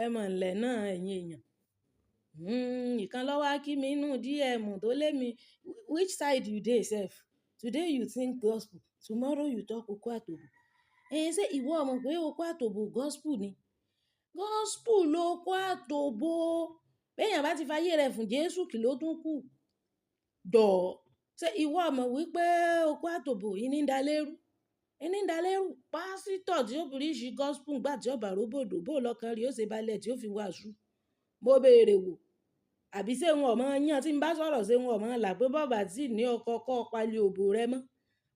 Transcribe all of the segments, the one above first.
Ẹ mọ̀ ǹlẹ́ náà ẹ̀yin èèyàn. Ìkan ló wá kí mi nínú DM tó lé mi. Which side you dey sef? Today you think gospel, tomorrow you talk oko àtòbò. Ṣé ìwọ ò mọ̀ pé oko àtòbò gospel ni? Gospel loko àtòbò. Bí èèyàn bá ti fayé rẹ̀ fún Jésù, kí ló tún kù? Jọ̀ọ́. Ṣé ìwọ ò mọ̀ wípé oko àtòbò yìí ní ń da lérú? Ẹni ń da lérú. Pásítọ̀ tí ó preach gospel nígbà tí ó bá róbòdò, bó lọ́kàn rí ó ṣe balẹ̀ tí ó fi wàásù. Mo béèrè wò. Àbí ṣé wọn ò mọ̀ yàn tí ń bá sọ̀rọ̀ ṣé wọn ò mọ̀ là pé bọ́ọ̀bà tí ní ọkọ kọ́ palẹ̀ òbò rẹ mọ́.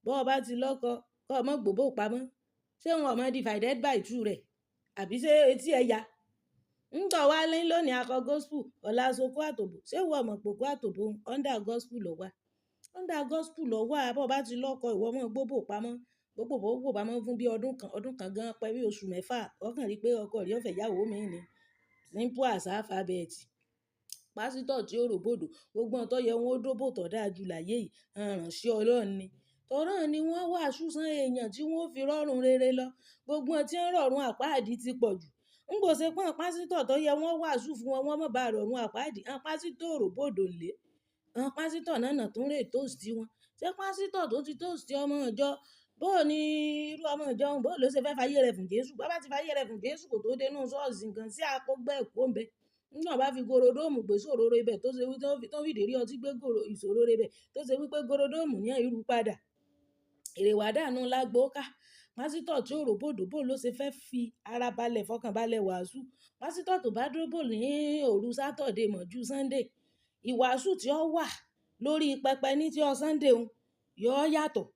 Bọ́ọ̀bà ti lọ́kọ kọ́ ọmọ gbogbo pamọ́. Ṣé wọn ò mọ̀ divided by two rẹ̀? Àbí ṣé etí ẹ ya? Ń tọ́ wá lé lónìí akọ gospel, ọ̀la soko àtòbò. Ṣé ìwọ mọ̀ pé oko àtòbò under gospel ló wà? Under gospel ló wà. Bọ́ọ̀bà ti lọ́kọ ìwọ mọ̀ gbogbo pamọ́. Gbogbo pamọ́ fún bí ọdún kan gan pẹ́ bí oṣù mẹ́fà. Ọkàn rí pé ọkọ rẹ̀ ó fẹ́ yàwó mi ni. Simple as alphabet. Pásítọ̀ tí ó róbòdò, gbogbo ohun tó yẹ wọ́n ó dóbò tọ́ dáa jù láyé yìí. Ránṣẹ́ Ọlọ́run ni. Tọ́rọ̀ ni wọ́n wàásù sán èèyàn tí wọ́n fi rọrùn rere lọ. Gbogbo ohun tí ń rọrùn àpáàdì ti pọ̀ jù. Ń gbọ́ ṣe pọ́n pásítọ̀ tó yẹ wọ́n wàásù fún wọn, wọ́n mọ̀ bá rọrùn àpáàdì. Àwọn pásítọ̀ róbòdò lé. Àwọn pásítọ̀ náà tún rè toast wọn. Ṣé pásítọ̀ tó ti toast ọmọ ìjọ, bó ni irú ọmọ ìjọ òun, bó ló ṣe fẹ́ fayé rẹ̀ fún Jésù? Bá ti fayé rẹ̀ fún Jésù kò tó dé inú ṣọ́ọ̀ṣì nǹkan sí àkógbẹ́ èkó ń bẹ. Nígbà bá fi gorodomu gbé sòróró ibẹ̀ tó ṣe wí tó fi dèrí ọtí gbé ìṣòro ibẹ̀ tó ṣe wí pé gorodomu ní irú padà. Èrè wà dànù lágbó ká. Pásítọ̀ tí ó róbòdò bó ló ṣe fẹ́ fi ara balẹ̀ fọkàn balẹ̀ wàásù. Pásítọ̀ tó bá dúró bò ní òru Saturday mọ́jú Sunday. Ìwàásù tí ó wà lórí pẹpẹ ní tí ọ Sunday òun yóò yàtọ̀.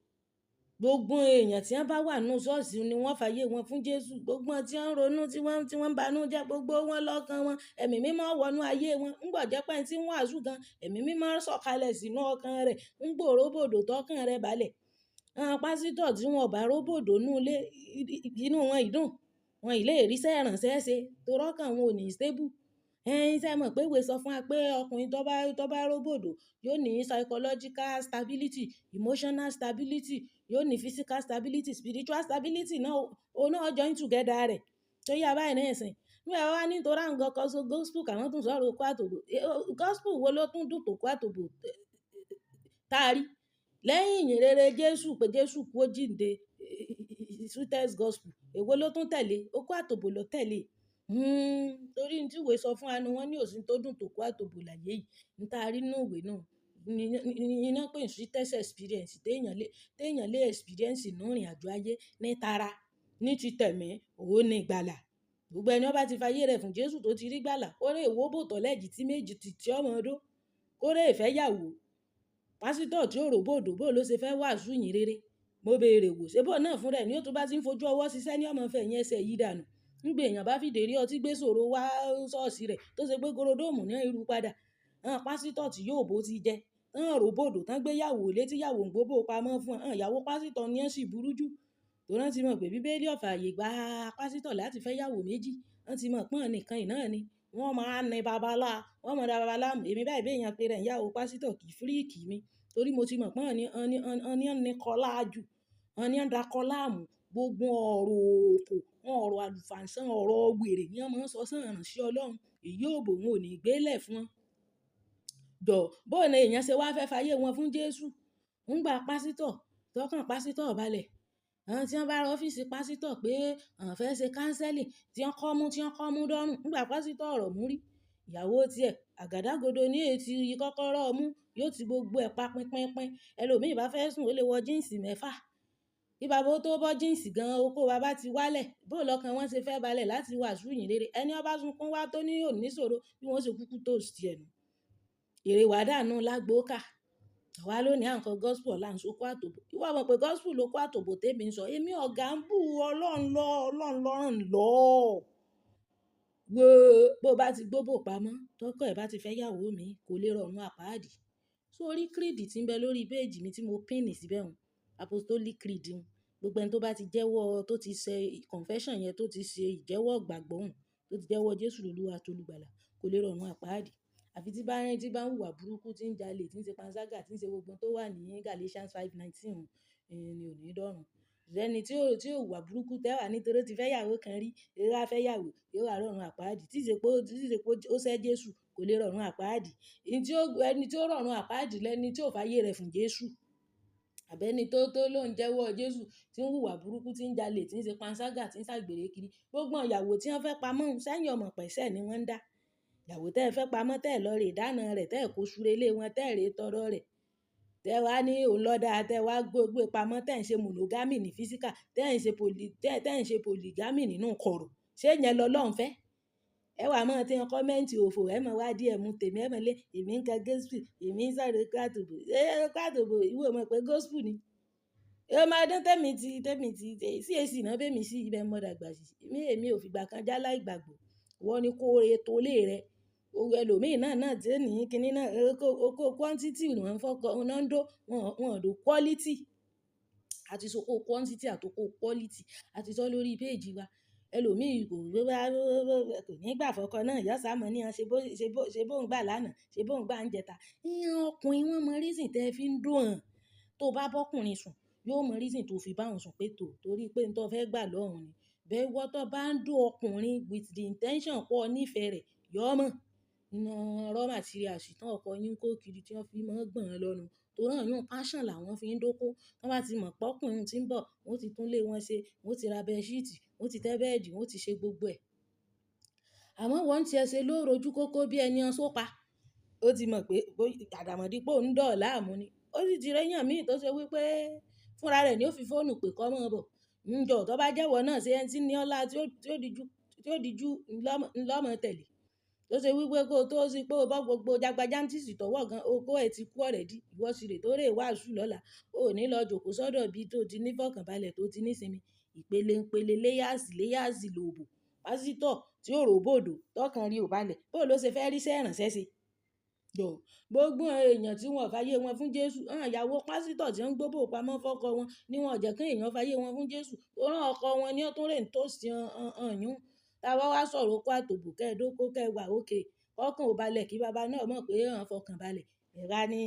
Gbogbo èèyàn tí wọ́n bá wà nínú ṣọ́ọ̀ṣì ni wọ́n fàyè wọn fún Jésù. Gbogbo wọn tí wọ́n ronú tí wọ́n banú jẹ́ gbogbo wọn lọ́kàn wọn. Ẹ̀mí mímọ́ wọnú ayé wọn. Ń gbọ́ jẹ́ pé ẹni tí ń wàásù gan, ẹ̀mí mímọ́ sọ̀kalẹ̀ sínú ọkàn rẹ̀. Ń gbọ́ róbòdò tọkàn rẹ̀ balẹ̀. Àwọn pásítọ̀ tí wọn ò bá róbòdò nú ilé, inú wọn ìdùn. Wọn ì lè rí iṣẹ́ ìrànṣẹ́ ṣe torí ọkàn wọn ò ní stable. Ṣé ẹ mọ̀ pé ìwé sọ fún wa pé ọkùnrin tó bá róbòdò yóò ní psychological stability, emotional stability, yóò ní physical stability, spiritual stability náà ó náà join together rẹ̀. Tó yá báyìí náà ẹ̀sìn. Nígbà wá ní torí àwọn gan kan so gospel káwọn tún sọ̀rọ̀ oko àtòbò. Gospel wo ló tún dùn tó oko àtòbò táàrí? Lẹ́yìn ìyìn rere Jésù pé Jésù kú ó jíǹde, sweetest gospel. Èwo ló tún tẹ̀lé? Oko àtòbò ló tẹ̀lé. Torí tí ìwé sọ fún wa ni wọ́n ní òsín tó dùn tó oko àtòbò láyé yìí. Ń taari nínú ìwé náà. Iná pé sweetest experience téèyàn lè experience nínú ìrìnàjò ayé ní tara, ní ti tẹ̀mí, òun ni ìgbàlà. Gbogbo ẹni ó bá ti fayé rẹ̀ fún Jésù tó ti rí ìgbàlà, kó rè wó bò tọ́lẹ́jì tí méjì ti ọmọ ọdún. Kó rè fẹ́ yàwó. Pásítọ̀ tí ó róbòdò bó ló ṣe fẹ́ wàásù ìyìn rere. Mo béèrè wò. Ṣé bó náà fún rẹ̀ ni ó tún bá ti ń fojú ọwọ́ ṣiṣẹ́ ní ọmọ fẹ́ yẹn ẹsẹ̀ yìí dànù. Ń gbé èèyàn bá fi dèrí ọtí gbé sòro wá ṣọ́ọ̀ṣì rẹ̀ tó ṣe pé gorodomu ní irú padà. Àwọn pásítọ̀ tí yóò bó ti jẹ. Tán róbòdò tán gbé yàwó létí yàwó ń gbogbo pamọ́ fún wọn. Ìyàwó pásítọ̀ ni ẹ́ sì burú jù. Torí wọ́n ti mọ̀ pé Bíbélì ò fààyè gba pásítọ̀ láti fẹ́ yàwó méjì. Wọ́n ti mọ̀ pé nìkan iná ni. Wọ́n máa ń ní babalá. Wọ́n mọ̀ babalá. Èmi báyìí bí èèyàn pé rẹ̀ ń yàwó pásítọ̀ kì í fíríkì mi. Torí mo ti mọ̀ pé wọ́n ní kọlá jù. Wọ́n ní ń da kọlá mú. Gbogbo ọ̀rọ̀ òkò, ọ̀rọ̀ àlùfàǹsán, ọ̀rọ̀ wèrè ni wọ́n máa ń sọ sán ìránṣẹ́ Ọlọ́run. Èyí ò bò wọn ò ní gbélẹ̀ fún wọn. Jọ̀ọ́ bó ni èèyàn ṣe wá fẹ́ fayé wọn fún Jésù? Ń gba pásítọ̀ tọkàn pásítọ̀ balẹ̀. Àwọn tí wọ́n bá rọ ọ́fíìsì pásítọ̀ pé àwọn fẹ́ ṣe counseling tí wọ́n kọ́ mú dọ́rùn. Ń gba pásítọ̀ ọ̀rọ̀ mú rí. Ìyàwó tiẹ̀ àgádágodo ní ètí kọ́kọ́rọ́ mú yóò ti gbogbo ẹ̀ pa pínpín. Ẹlòmíì bá fẹ́ sùn ó lè wọ jíǹsì mẹ́fà. Bí bàbá tó bọ́ jíǹsì gan oko bàbá ti wálẹ̀. Bó lọ́kàn wọn ṣe fẹ́ balẹ̀ láti wàásù ìyìn rere. Ẹni ó bá sunkún wá tó ní òní ṣòro bí wọ́n ṣe kúkú toast ẹ̀ nù. Èrè wà dànù lágbó ká. Àwa lónìí à ń kọ gospel ọ̀la ń soko àtòbò. Ìwọ mọ̀ pé gospel loko àtòbò tèmi ń sọ. Èmi ọ̀gá ń bú Ọlọ́run lọ́rùn lọ. Wo bó bá ti gbóbò pamọ́, tọkọ ẹ̀ bá ti fẹ́ yàwó mi kò lè rọrùn àpáàdì. Sórí creed tí ń bẹ lórí page mi tí mo pin síbẹ̀ hun. Apostolic creed hun. Gbogbo ẹni tó bá ti jẹ́wọ́ tó ti ṣe confession yẹn tó ti ṣe ìjẹ́wọ́ ìgbàgbọ́ hun tó ti jẹ́wọ́ Jésù lolúwa àti olùgbàlà kò lè rọrùn àpáàdì. Àfi tí bá ń hùwà burúkú tí ń jalè tí ń ṣe panṣágà tí ń ṣe gbogbo tó wà ní Galatians 5:19 hun ni ò ní dọ̀run. ẹni tí ò wà burúkú tẹ́wà nítorí ó ti fẹ́ yàwó kan rí, ó wá fẹ́ yàwó, yóò wá rọ̀run àpáàdì. Tí ì ṣe pé ó ṣẹ́ Jésù kò lè rọ̀run àpáàdì. Ẹni tí ó rọ̀run àpáàdì lẹni tí ò fàyè rẹ̀ fún Jésù. Àbẹ́ni tó ló ń jẹ́wọ́ Jésù tí ń hùwà burúkú, tí ń jalè, tí ń ṣe panṣágà, tí ń ṣàgbèrè kiri. Gbogbo ìyàwó tí wọ́n fẹ́ pamọ́ sẹ́yìn ọmọ pẹ̀sẹ̀ ni wọ́n ń dá. Ìyàwó tẹ́ ẹ fẹ́ pamọ́ tẹ́ ẹ lọ rè dáná rẹ̀, tẹ́ ẹ kó súré lé wọn, tẹ́ ẹ rè tọrọ rẹ̀. Tẹ́ wá ní òun lọ́dà, tẹ́ wá gbé pamọ́, tẹ́ ẹ ń ṣe monogamy ní physical, tẹ́ ẹ ń ṣe polygamy nínú kọ̀rọ̀. Ṣé ìyẹn lọ́lọ́run fẹ́? Ẹ wà mọ́ tí wọn kọ́mẹ́ǹtì òfò, ẹ mọ̀ wá díẹ̀ mú tèmi, ẹ mọ̀ lé, èmi ń ka gospel, èmi ń sọ̀rọ̀ kwàtòbò. Kwàtòbò ìwọ mọ̀ pé gospel ni. Ẹ máa dán tèmi CAC náà bẹ́ẹ̀ mi sí ibẹ̀ mọ́ dàgbà sí. Èmi ò fi ìgbà kan já láì gbàgbọ́. Wọ́n ní kó re tó lé rẹ̀. Owó ẹlòmíì náà tí ó ní kíní náà, oko quantity ni wọ́n fọ́kọ, wọ́n ń dó, wọ́n do quality. Àti sọ oko quantity àti oko quality. Àti sọ lórí péèjì wa. Ẹlòmíì kò ní gbà fọ́kọ náà, yọ́ sá mọ́ ní wọn ṣe bó ń gbà lánàá, ṣe bó ń gbà ń jẹta. Ìyẹn ọkùnrin wọ́n mọ reason tẹ́ fi ń dùn hàn. Tó bá bọ́kùnrin sùn, yóò mọ reason tó fi bá òun sùn pé torí pé n tó fẹ́ gbà lọ́hùn ni. Bẹ́ẹ̀ wọ́ tó bá ń dùn ọkùnrin with the intention pọ̀ nífẹ̀ẹ́ rẹ̀, yọ́ mọ̀. Iná raw material tán ọkọ yín kó kiri tí wọ́n fi máa ń gbọ̀n lọ́nu. Torí àyún passion làwọn fi ń dóko. Wọ́n bá ti mọ̀ pé ọkùnrin tí ń bọ̀, wọ́n ti tún lé wọn ṣe, wọ́n ti ra bedsheet, wọ́n ti tẹ́ bẹ́ẹ̀dì, wọ́n ti ṣe gbogbo ẹ̀. Àmọ́ wọ́n ti ẹ ṣe ló rojú kókó bí ẹni ọ sópa. Ó ti mọ̀ pé àdàmọ̀dì pé òun dọ̀ láàmú ni. Ó sì ti rẹ́yàn míì tó ṣe wípé fúnra rẹ̀ ni ó fi fóònù pé kọ́ mọ́ bọ̀. Ǹjọ́ tó bá jẹ́wọ́ náà ṣe ẹni tí ní ọlá tí ó dijú ńlọ́mọ tẹ̀lé. Tó ṣe wípé kó tó sí pé ó bá gbogbo jagbajantísì tọwọ́ gan, oko ẹ̀ ti kú already. Ìwọ sì rè tó rè wàásù lọ́la. O ò ní lọ jókòó sọ́dọ̀ bí tó ti ní fọkànbalẹ̀ tó ti ní sinmi. Ìpele léyàsì lòbò. Pásítọ̀ tí ó ròbòdò tọkàn rí ò balẹ̀. Bó ló ṣe fẹ́ rí iṣẹ́ ìrànṣẹ́ ṣe? Gbogbo èèyàn tí wọ́n fàyè wọn fún Jésù, ìyàwó pásítọ̀ tí ń gbóbò pamọ́ fọ́kọ wọn ni wọ́n jẹ́ kí èèyàn fàyè wọn fún Jésù. Ó rán ọkọ wọn ní ó tún rè ń tòsí ọ̀yún. Táwa wá sọ̀rọ̀ kwàtòbò kẹ́ẹ̀dókó kẹwàá òkè. Ọkàn ò balẹ̀ kí baba náà mọ̀ pé wọ́n fọkàn balẹ̀. Ẹ̀rá ni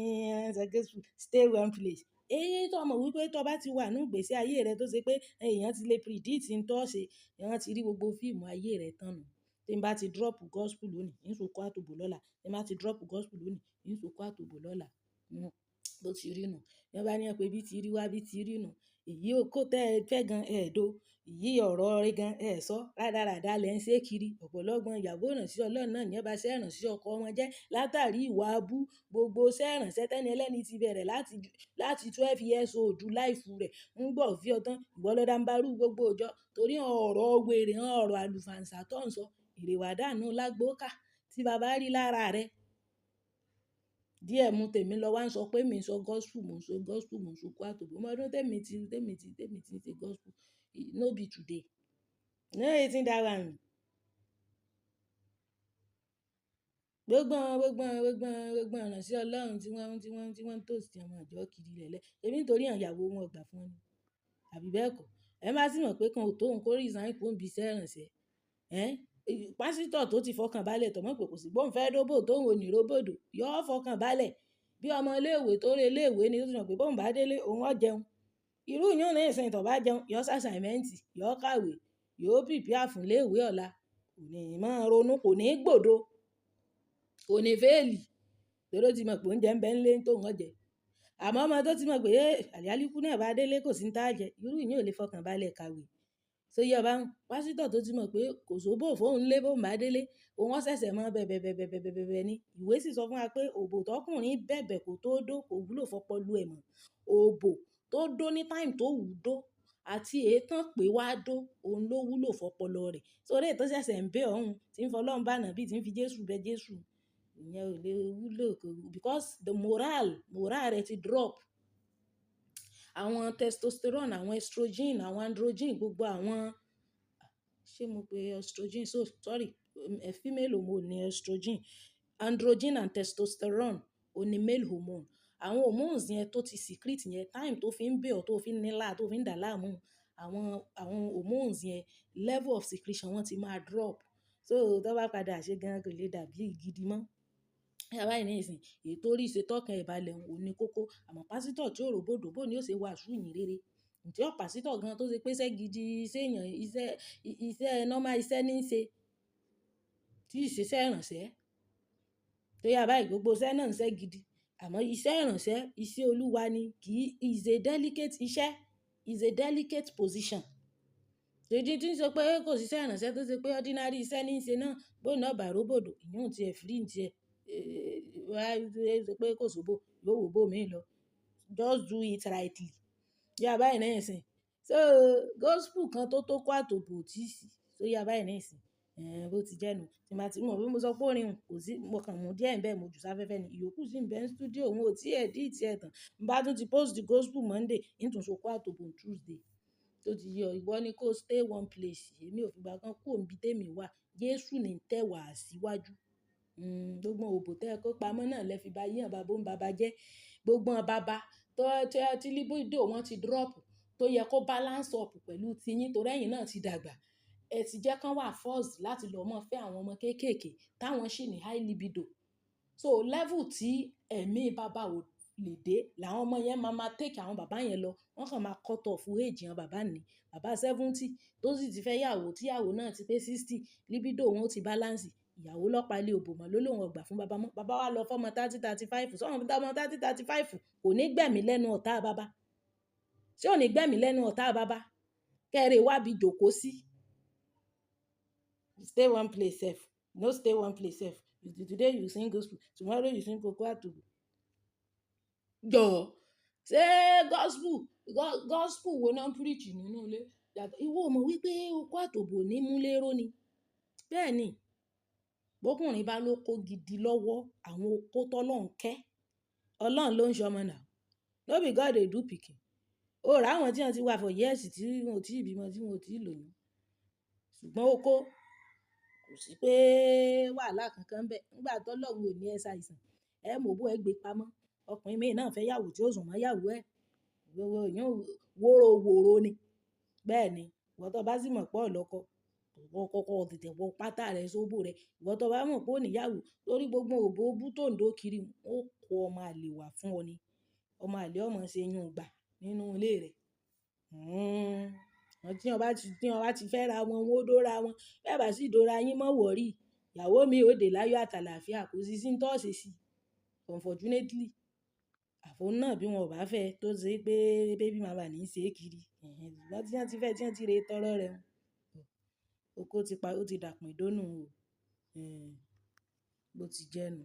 stay one place. Èyí tó mọ̀ wípé tó bá ti wà nínú ìgbésí ayé rẹ tó ṣe pé èèyàn ti lè predict ń tọ́ ṣe, èèyàn ti rí gbogbo fíìmù ayé rẹ tán nù. Tí n bá ti drop gospel lónìí, ń sọ kwàtòbò lọ́la. Tí n bá ti drop gospel lónìí, ń sọ kwàtòbò lọ́la. Bó ti rí nù. Bí wọ́n bá ní pé bí ti rí wá bí ti rí nù. Èyí okó tẹ́ ẹ fẹ́ gan ẹ̀ẹ́dó. Èyí ọ̀rọ̀ rẹ gan ẹ̀ sọ. Rádaràda lẹ̀ ń ṣe kiri. Ọ̀pọ̀lọpọ̀ ìyàwó ìrànṣẹ́ Ọlọ́run náà ní ẹ bá ṣẹ́ ìrànṣẹ́ ọkọ wọn jẹ́ látàrí ìwà abú. Gbogbo ṣẹ́ ìrànṣẹ́ tẹ́ni ẹlẹ́ni ti bẹ̀rẹ̀ láti 12 years old life rẹ̀. Ń gbọ́ fi ọtán. Ìwọ lọ́dá ń bárú gbogbo ọjọ́. Torí ọ̀rọ̀ wèrè, ọ̀rọ̀ àlùfàǹsá tó ń sọ. Ìrèwàdà nù lágbóká tí baba rí lára rẹ̀. Díẹ̀ mú tèmi lọ wá ń sọ pé mi ń sọ gospel, mo ń sọ gospel, mo ń sọ kwàtòbò. Ọmọ ọdún tèmi ti ṣe gospel. No be today. No eating that one. Gbogbo ìrànṣẹ́ Ọlọ́run tí wọ́n tòsí ọmọ ìjọ kiri lẹ́lẹ́. Èmi nítorí ìyàwó wọn gbà fún wọn ni. Àbí bẹ́ẹ̀ kọ́. Ẹ má sì mọ̀ pé kan ò tó òun kó resign kó ń bi iṣẹ́ ìrànṣẹ́. Pásítọ̀ tó ti fọkàn balẹ̀ tọ̀ mọ́ pé kò sí bó ń fẹ́ róbò tó ń wò ní róbòdò. Yóò fọkàn balẹ̀. Bí ọmọ ilé ìwé tó rẹ ilé ìwé ni ó sì mọ̀ pé bó ń bá délé òun ó jẹun. Irú ìyún ní ìsìn tó bá jẹun, yóò ṣe assignment, yóò kàwé, yóò prepare fún ilé ìwé ọ̀la. Kò ní máa ronú, kò ní gbòdo, kò ní fẹ́ẹ̀lì. Torí ó ti mọ̀ pé oúnjẹ ń bẹ nílé tó ń jẹ. Àmọ́ ọmọ tó ti mọ̀ pé àlìálíkú náà bá délé kò sí ń tá jẹ. Irú ìyún ò lè fọkàn balẹ̀ kàwé. So yẹ ọba pásítọ̀ tó ti mọ̀ pé kò sóbò fóun lé bó ń bá délé, òun ó ṣẹ̀ṣẹ̀ mọ́ bẹ̀bẹ̀ ni. Ìwé sì sọ fún wa pé òbò tọkùnrin bẹ̀bẹ̀ kò tó dó kò wúlò fọpọlú ẹ̀ mọ́. Òbò tó dó ní time tó wù dó àti èétán pé wá dó, òun ló wúlò fọpọlọ rẹ̀. Torí ètò ṣẹ̀ṣẹ̀ ń bẹ ọ̀hún tí ń fọlọ́run bá nàbí tí ń fi Jésù bẹ Jésù. Ìyẹn ò lè wúlò because the moral rẹ̀ ti drop. Àwọn testosterone, àwọn estrogen, àwọn androgen, gbogbo àwọn ṣé mo pe estrogen? Sorry, female hormone ni estrogen. Androgen and testosterone ó ní male hormone. Àwọn hormones yẹn tó ti secrete yẹn, time tó fi ń bẹ̀ ọ́ tó fi ń nílá tó fi ń dà láàmú. Àwọn hormones yẹn level of secretion wọn ti máa drop. So tó bá padà ṣe gan kò lè dàbí gidi mọ́. Yàrá ìní ìsìn, ètò orí ìṣe tọkàn ìbálẹ̀ òun ní kókó. Àmọ́ pásítọ̀ tí ó ròbòdò bó ni ó ṣe wàásù ìyìn rere. ǹjẹ́ pásítọ̀ gan tó ṣe pé iṣẹ́ gidi, iṣẹ́ èèyàn, iṣẹ́ normal iṣẹ́ ní í ṣe, tí ì ṣe iṣẹ́ ìrànṣẹ́. Tó yá báyìí gbogbo iṣẹ́ náà ń ṣẹ́ gidi. Àmọ́ iṣẹ́ ìrànṣẹ́, iṣẹ́ Olúwa ni, kì í is a delicate iṣẹ́, is a delicate position. Èdí tí ń sọ pé kò sí iṣẹ́ ìrànṣẹ́ tó ṣe pé ordinary iṣẹ́ ní í ṣe náà, bó náà bá róbòdò, ìyún ti ẹ̀ free ní tiẹ̀. Wá ṣe pé kò sóbò, yóò wò bó mi lọ. Just do it rightly. Yá báyìí náà ìsìn. So gospel kan tó kó àtòbò tí sí. So yá báyìí náà ìsìn. Bó ti jẹ́ nu. Tí màá ti mọ̀ bí mo sọ pé orin kò sí, mo kàn mú díẹ̀ ń bẹ́ẹ̀ mo jù sáfẹ́fẹ́ ni. Ìyókù sì ń bẹ ní studio, òun ò tí edit ẹ̀ tán. N bá tún ti post the gospel Monday, ń tún so kó àtòbò Tuesday. Tó ti yọ, ìwọ ni kó stay one place. Èmi ò fi ìgbà kan kúrò níbi tèmi wà. Jésù ni ń tẹ̀ wá síwájú. Gbogbo òbò tẹ́ ẹ kó pamọ́ náà lẹ fi bá yíyan bàbá ń bàbá jẹ́. Gbogbo bàbá tí libido wọn ti drop, tó yẹ kó balance up pẹ̀lú tiyín torí ẹ̀yin náà ti dàgbà. Ẹ ti jẹ́ kán wà forced láti lọ mọ́ fẹ́ àwọn ọmọ kéékèèké táwọn sì ní high libido. So level tí ẹ̀mí bàbá ò lè dé, làwọn ọmọ yẹn máa take àwọn bàbá yẹn lọ. Wọ́n kàn máa cut off age àwọn bàbá ni. Bàbá 70 tó sì ti fẹ́ yàwó, tí yàwó náà ti pé 60, libido wọn ó ti balance. Ìyàwó lọ́pàá ilé òbò mọ́ ló lóun ọgbà fún bàbá mọ́. Bàbá wa lọ fọ́mọ 30, 35. Sọ́mọ 30, 35 kò ní gbẹ̀mí lẹ́nu ọ̀tá bàbá. Ṣé ò ní gbẹ̀mí lẹ́nu ọ̀tá bàbá? Kẹ́rè wá bí jókòó sí. Stay one place safe. No stay one place safe. Today you sing gospel, tomorrow you sing koko àtòbò. Jọ̀ọ́, ṣé gospel wo náà preach nínú ilé? Ìwọ mọ̀ wípé oko àtòbò ní mú lérò ni. Bẹ́ẹ̀ ni. Bọ́kùnrin bá lóko gidi lọ́wọ́, àwọn oko tọ́lọ́run kẹ́. Ọlọ́run ló ń ṣọmọ náà. No be God dey do pikin. Ó rà àwọn tí wọ́n ti wà for years tí wọn ò tí ì bímọ, tí wọn ò tí ì lóyún. Ṣùgbọ́n oko kò sí pé wàhálà kankan bẹ́ẹ̀. Nígbà tó Ọlọ́run ò ní ẹ ṣàìsàn, ẹ mọ̀ bó ẹ gbé pamọ́. Ọkùnrin mìíràn náà fẹ́ yàwó tí ó sùn mọ́ yàwó ẹ̀. Ìyún wóró ni. Bẹ́ẹ̀ ni. Ìwọ tó bá sì mọ̀ pé ọ̀ lọ́kọ, kọ́kọ́ tètè wọ pátá rẹ̀ sóbò rẹ̀. Ìwọ tó bá mọ̀ pé ò ní yàwó, torí gbogbo òbò bú tó ń dó kiri, ó kó ọmọ àlè wá fún ọ ni. Ọmọ àlè ọmọ ṣe yún gbà nínú ilé rẹ̀. Tí wọ́n bá ti fẹ́ ra wọn, wọ́n ó dóra wọn. Bẹ́ẹ̀ bá sì dóra yín mọ́ worry. Ìyàwó mi ó dé láyọ̀ àtàlàfíà, kò sí sí ń tọ́ ṣe sí. Unfortunately, àfòun náà bí wọn ò bá fẹ́ tó ṣe pé baby mama ní í ṣe kiri. Ṣùgbọ́n tí wọ́n ti fẹ́, tí wọ́n ti re tọrọ rẹ̀. Oko ti pa, ó ti dàpọ̀ ìdónú o. Bó ti jẹ́ nu.